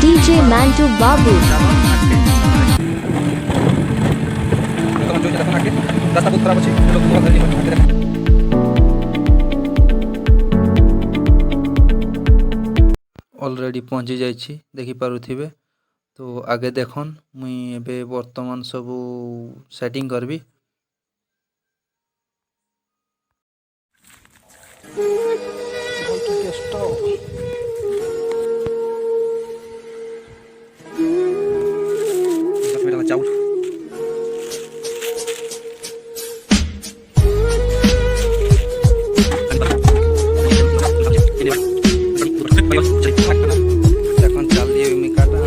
DJ Mantu Babu. Already পৌঁছি যাইছি দেখিপাରୁথিবে। তো আগে দেখুন মুই এবে বর্তমান সবু সেটিং করবি। এখন চাল দিয়ে আমি কাটা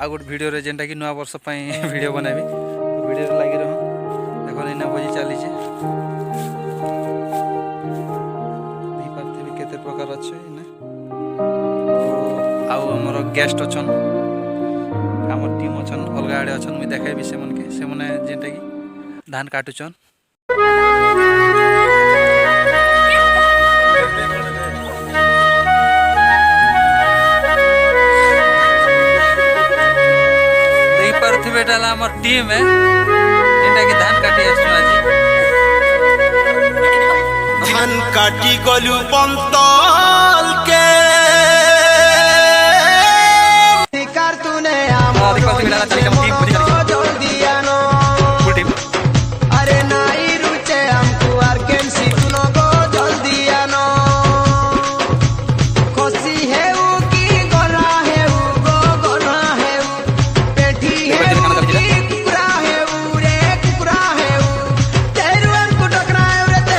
आ गोटे भिडियो जेनटा कि नुआ वर्ष भिडियो बनाबी तो भिडियो लगी रह देखो इना भोजी चली केते प्रकार अच्छे आमर गेस्ट अच्छन आम टीम अच्छन अलग आड़े अच्छन मुझे देखेबी से मन के जेनटा कि धान काटुचन आम टीम है जेनटा कि धान काटी आज धान काटी गलु बंतल के तूने अरे नाई रुचे हमको आर कैंसी कुनो गो जल्दी आनो खुशी है वो की गोरा है वो गो गोरा है वो पेठी है वो की कुकरा है वो रे कुकरा है वो तेरुआन को टकरा है रे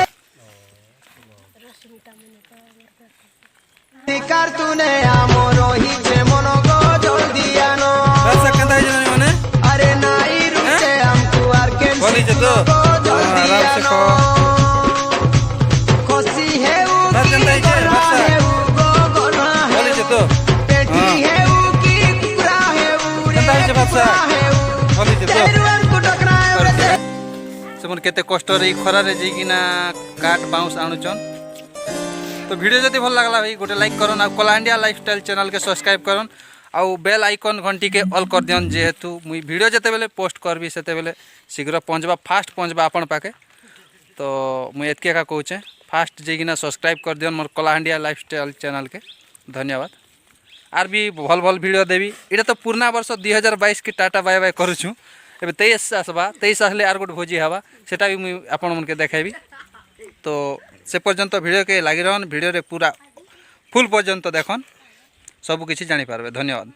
निकार तूने आमरो ही जे मनो गो जल्दी आनो अरे नाई रुचे हमको आर कैंसी कुनो गो जल्दी आनो खुशी है वो की गोरा है वो गो गोरा है वो पेठी है वो की कुकरा है वो रे कुकरा है वो तेरुआन को टकरा है रे से केते कष्ट रे खरा रे जेकिना काट बाउंस आणुचन। तो वीडियो जदि भल लगला भाई गोटे लाइक करन आ कलाहांडिया लाइफस्टाइल चैनल के सब्सक्राइब करन आउ बेल आइकन घंटी के ऑल कर दियन जेहेतु मुई वीडियो जते बेले पोस्ट करबी सेते बेले शीघ्र पहुंचबा फास्ट पहुंचबा आपन पाके। तो मुई एतके का कहूचे फास्ट जेकिना सब्सक्राइब कर दियन मोर कलाहांडिया लाइफस्टाइल चैनल के। धन्यवाद। आर भी भल भल वीडियो देवी इटा तो पुराना वर्ष 2022 की टाटा बाय बाय करूछु एबे 23 आसबा 23 आसले आर गोटे भोजी हवा सेटा भी मुई आपन मन के देखाइबी। तो से पर्यंत वीडियो के लगी रहन वीडियो रे पूरा फुल पर्यंत देखन सब किसी जानी पारबे। धन्यवाद।